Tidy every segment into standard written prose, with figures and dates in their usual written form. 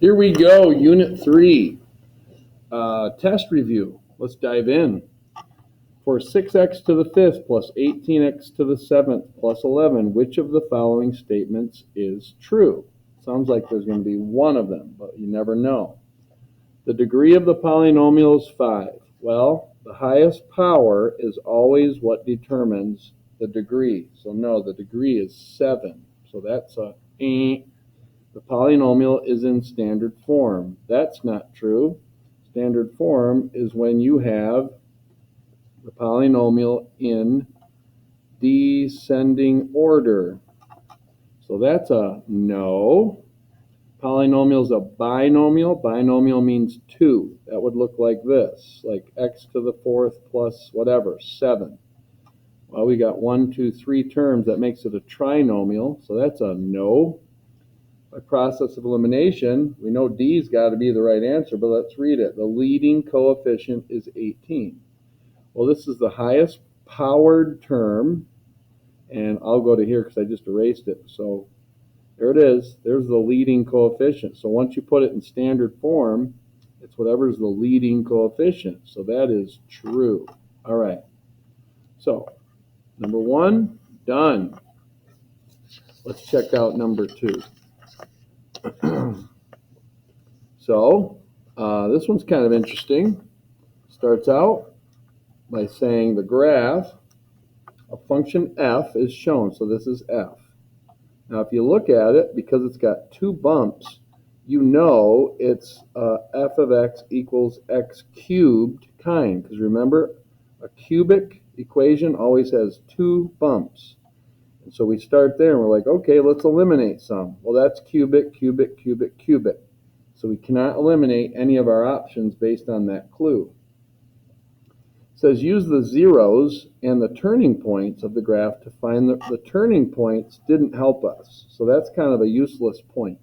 Here we go, Unit 3, test review. Let's dive in. For 6x to the 5th plus 18x to the 7th plus 11, which of the following statements is true? Sounds like there's going to be one of them, but you never know. The degree of the polynomial is 5. Well, the highest power is always what determines the degree. So no, the degree is 7. So that's a The polynomial is in standard form. That's not true. Standard form is when you have the polynomial in descending order. So that's a no. Polynomial is a binomial. Binomial means 2. That would look like this, like x to the 4th plus whatever, 7. Well, we got 1, 2, 3 terms. That makes it a trinomial. So that's a no. By process of elimination, we know D's got to be the right answer, but let's read it. The leading coefficient is 18. Well, this is the highest powered term, and I'll go to here because I just erased it. So there it is. There's the leading coefficient. So once you put it in standard form, it's whatever's the leading coefficient. So that is true. All right. So number 1, done. Let's check out number 2. So this one's kind of interesting. Starts out by saying the graph of function f is shown. So this is f. Now if you look at it, because it's got 2 bumps, you know it's f of x equals x cubed kind. Because remember, a cubic equation always has 2 bumps. And so we start there and we're like, okay, let's eliminate some. Well, that's cubic, cubic, cubic, cubic. So we cannot eliminate any of our options based on that clue. It says use the zeros and the turning points of the graph to find the turning points didn't help us. So that's kind of a useless point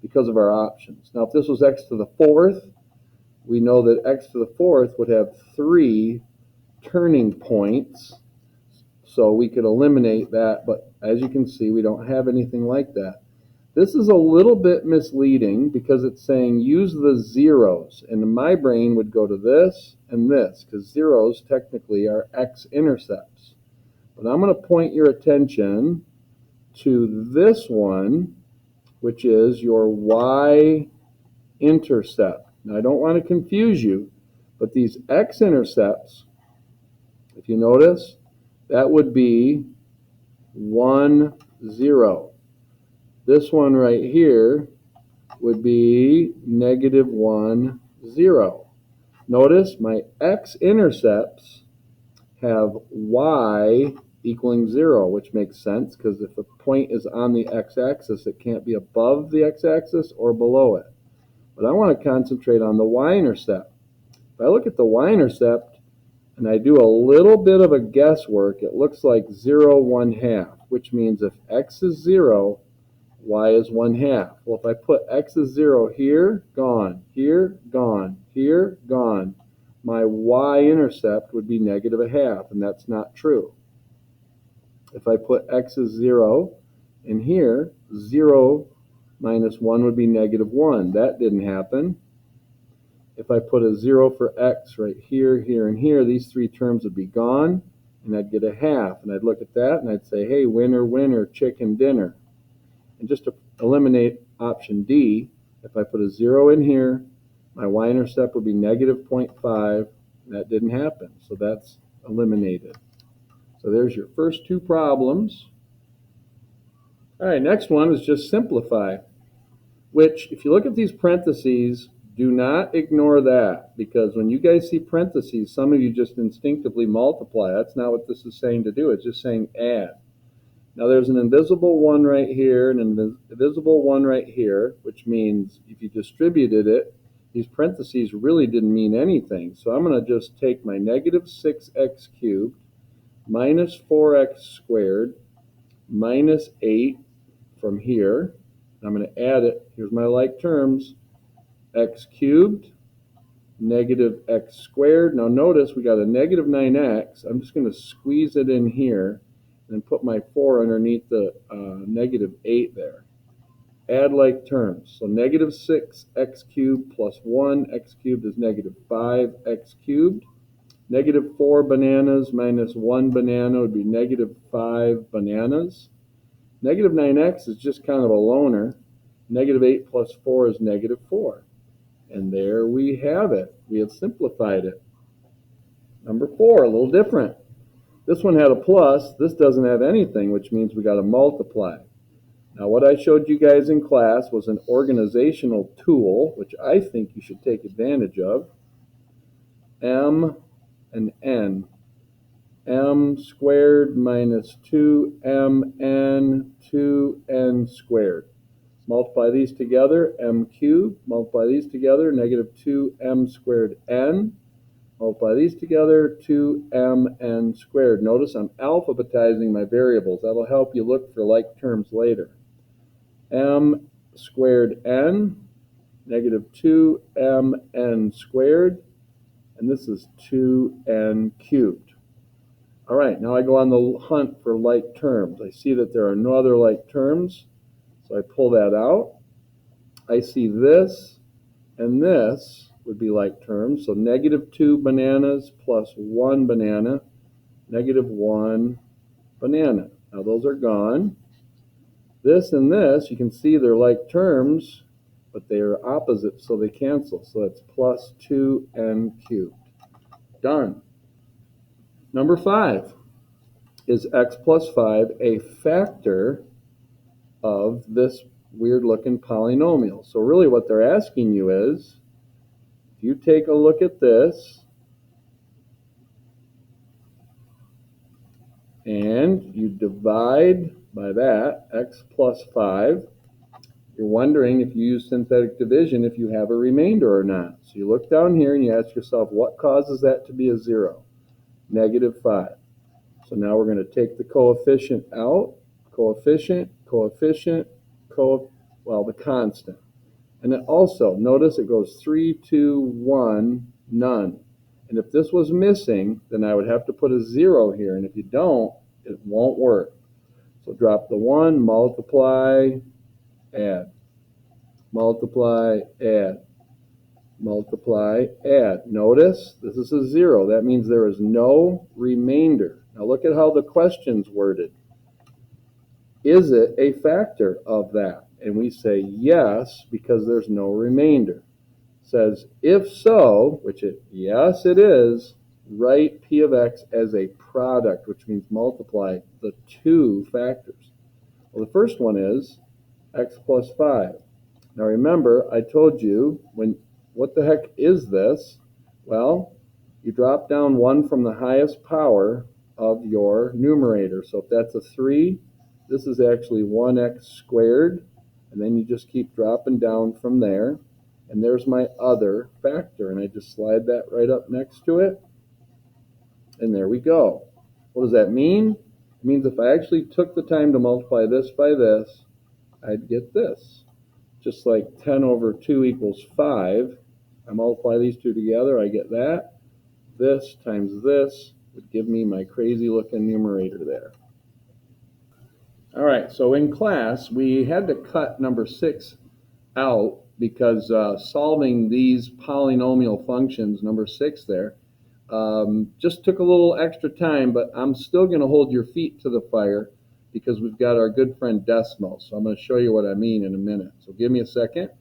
because of our options. Now, if this was x to the 4th, we know that x to the 4th would have 3 turning points. So we could eliminate that, but as you can see, we don't have anything like that. This is a little bit misleading because it's saying use the zeros, and my brain would go to this and this because zeros technically are x-intercepts. But I'm going to point your attention to this one, which is your y-intercept. Now, I don't want to confuse you, but these x-intercepts, if you notice, that would be 1, 0. This one right here would be -1, 0. Notice my x-intercepts have y equaling 0, which makes sense because if a point is on the x-axis, it can't be above the x-axis or below it. But I want to concentrate on the y-intercept. If I look at the y-intercept, and I do a little bit of a guesswork, it looks like 0, 1/2, which means if x is 0, y is 1/2. Well, if I put x is 0 here, gone, here, gone, here, gone, my y-intercept would be -1/2, and that's not true. If I put x is 0 in here, 0 minus 1 would be -1. That didn't happen. If I put a 0 for x right here, here, and here, these 3 terms would be gone, and I'd get a half. And I'd look at that, and I'd say, hey, winner, winner, chicken dinner. And just to eliminate option D, if I put a 0 in here, my y-intercept would be -0.5. That didn't happen, so that's eliminated. So there's your first 2 problems. All right, next one is just simplify, which, if you look at these parentheses, do not ignore that, because when you guys see parentheses, some of you just instinctively multiply. That's not what this is saying to do. It's just saying add. Now there's an invisible 1 right here and an invisible 1 right here, which means if you distributed it, these parentheses really didn't mean anything. So I'm going to just take my -6x cubed minus 4x squared minus 8 from here. I'm going to add it. Here's my like terms. X cubed, -x squared. Now notice we got a -9x. I'm just going to squeeze it in here and put my 4 underneath the -8 there. add like terms. So negative 6x cubed plus 1x cubed is negative 5x cubed. Negative 4 bananas minus 1 banana would be negative 5 bananas. Negative 9x is just kind of a loner. Negative 8 plus 4 is negative 4. And there we have it. We have simplified it. Number 4, a little different. This one had a plus. This doesn't have anything, which means we got to multiply. Now, what I showed you guys in class was an organizational tool, which I think you should take advantage of. M and N. M squared minus 2mn, 2n squared. Multiply these together, m cubed. Multiply these together, negative 2m squared n. Multiply these together, 2mn squared. Notice I'm alphabetizing my variables. That'll help you look for like terms later. M squared n, negative 2mn squared, and this is 2n cubed. All right, now I go on the hunt for like terms. I see that there are no other like terms, so I pull that out. I see this and this would be like terms, so negative 2 bananas plus 1 banana, negative 1 banana. Now those are gone. This and this, you can see they're like terms, but they are opposite, so they cancel. So it's plus 2n cubed. Done. Number 5. Is x plus 5 a factor of this weird-looking polynomial? So really what they're asking you is, if you take a look at this, and you divide by that, x plus 5, you're wondering if you use synthetic division if you have a remainder or not. So you look down here and you ask yourself, what causes that to be a 0? Negative 5. So now we're going to take the coefficient out, the constant. And then also, notice it goes 3, 2, 1, none. And if this was missing, then I would have to put a 0 here. And if you don't, it won't work. So drop the 1, multiply, add. Multiply, add. Multiply, add. Notice, this is a 0. That means there is no remainder. Now look at how the question's worded. Is it a factor of that? And we say yes, because there's no remainder. It says, if so, yes it is, write p of x as a product, which means multiply the two factors. Well, the first one is x plus 5. Now remember, I told you, what the heck is this? Well, you drop down 1 from the highest power of your numerator. So if that's a 3, this is actually 1x squared, and then you just keep dropping down from there, and there's my other factor, and I just slide that right up next to it, and there we go. What does that mean? It means if I actually took the time to multiply this by this, I'd get this. Just like 10 over 2 equals 5. I multiply these two together, I get that. This times this would give me my crazy looking numerator there. All right, so in class, we had to cut number 6 out because solving these polynomial functions, number 6 there, just took a little extra time, but I'm still going to hold your feet to the fire because we've got our good friend Desmos. So I'm going to show you what I mean in a minute. So give me a second.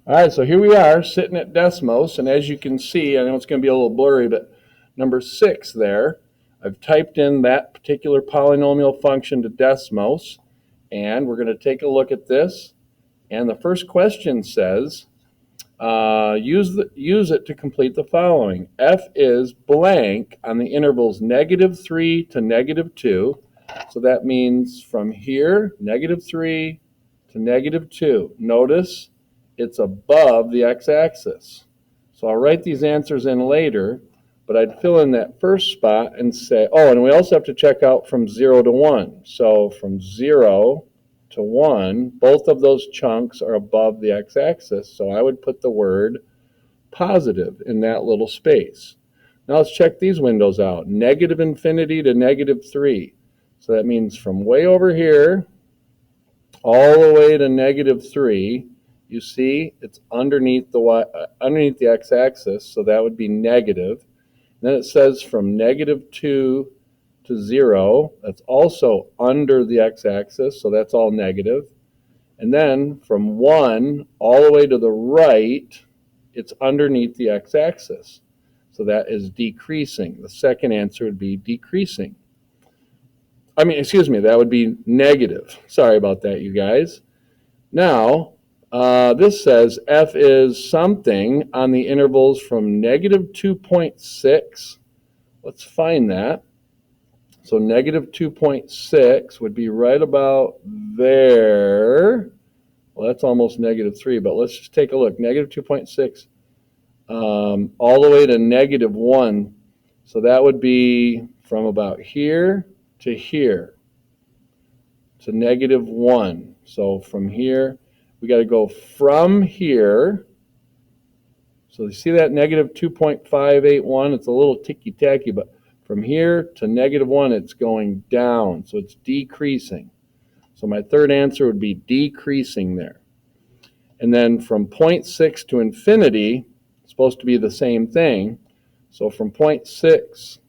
All right, so here we are sitting at Desmos, and as you can see, I know it's going to be a little blurry, but number 6 there, I've typed in that particular polynomial function to Desmos, and we're going to take a look at this. And the first question says, use it to complete the following. F is blank on the intervals -3 to -2. So that means from here, -3 to -2. Notice it's above the x-axis. So I'll write these answers in later, but I'd fill in that first spot and say, oh, and we also have to check out from 0 to 1. So from 0 to 1, both of those chunks are above the x-axis, so I would put the word positive in that little space. Now let's check these windows out. -infinity to -3. So that means from way over here all the way to -3, you see it's underneath the x-axis, so that would be negative. Then it says from -2 to 0, that's also under the x-axis, so that's all negative. And then from 1 all the way to the right, it's underneath the x-axis, so that is decreasing. The second answer would be decreasing. That would be negative. Sorry about that, you guys. Now, this says f is something on the intervals from -2.6. Let's find that. So -2.6 would be right about there. Well, that's almost -3, but let's just take a look. -2.6 all the way to -1. So that would be from about here to here to -1. So from here, we got to go from here. So you see that -2.581? It's a little ticky-tacky, but from here to -1, it's going down. So it's decreasing. So my third answer would be decreasing there. And then from 0.6 to infinity, it's supposed to be the same thing. So from 0.6,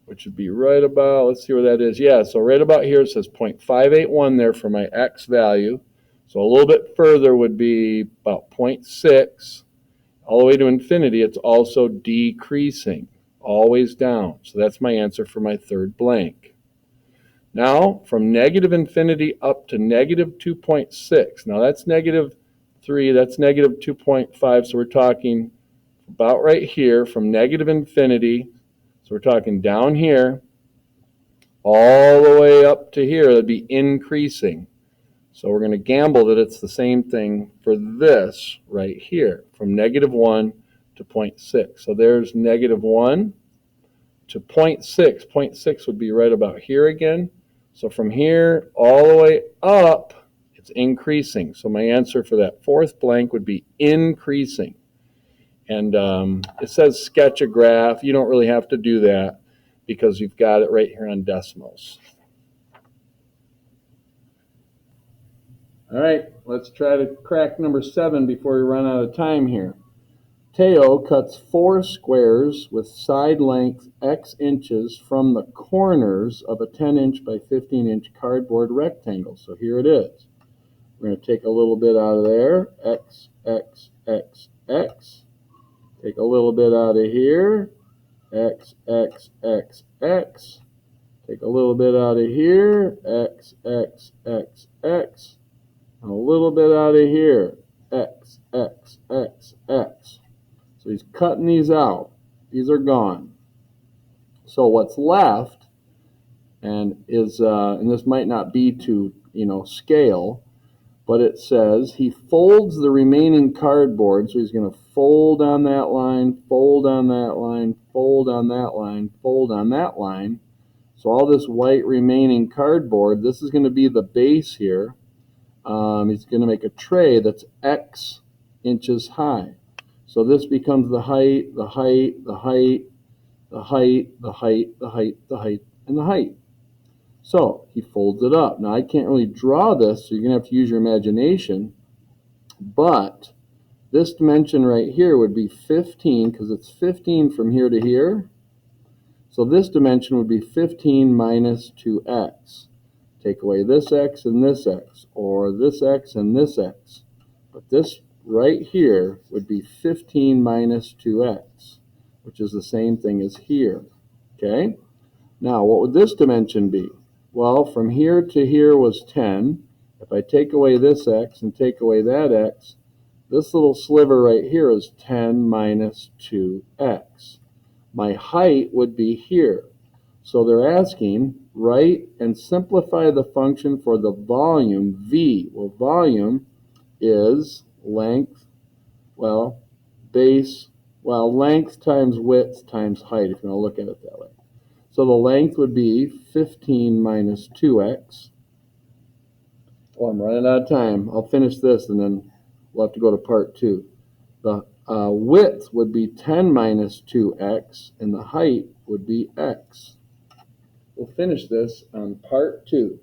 which would be right about, let's see where that is. Yeah, so right about here it says 0.581 there for my x value. So a little bit further would be about 0.6. All the way to infinity, it's also decreasing, always down. So that's my answer for my third blank. Now, from -infinity up to -2.6. Now that's -3, that's -2.5, so we're talking about right here from -infinity. So we're talking down here, all the way up to here, that'd be increasing. So we're going to gamble that it's the same thing for this right here, from -1 to 0.6. So there's -1 to 0.6. 0.6 would be right about here again. So from here all the way up, it's increasing. So my answer for that fourth blank would be increasing. And it says sketch a graph. You don't really have to do that because you've got it right here on decimals. All right, let's try to crack number 7 before we run out of time here. Teo cuts 4 squares with side length x inches from the corners of a 10-inch by 15-inch cardboard rectangle. So here it is. We're going to take a little bit out of there, x, x, x, x. Take a little bit out of here, x, x, x, x. Take a little bit out of here, x, x, x, x. And a little bit out of here, x, x, x, x. So he's cutting these out. These are gone. So what's left, and this might not be to scale, but it says he folds the remaining cardboard. So he's going to fold on that line, fold on that line, fold on that line, fold on that line. So all this white remaining cardboard, this is going to be the base here. He's going to make a tray that's x inches high. So this becomes the height, the height, the height, the height, the height, the height, the height, and the height. So he folds it up. Now I can't really draw this, so you're going to have to use your imagination. But this dimension right here would be 15, because it's 15 from here to here. So this dimension would be 15 minus 2x. Take away this x and this x, or this x and this x. But this right here would be 15 minus 2x, which is the same thing as here. Okay? Now, what would this dimension be? Well, from here to here was 10. If I take away this x and take away that x, this little sliver right here is 10 minus 2x. My height would be here. So they're asking, write and simplify the function for the volume, v. Well, volume is length, length times width times height, if you want to look at it that way. So the length would be 15 minus 2x. Well, I'm running out of time. I'll finish this and then we'll have to go to part 2. The width would be 10 minus 2x, and the height would be x. We'll finish this on part 2.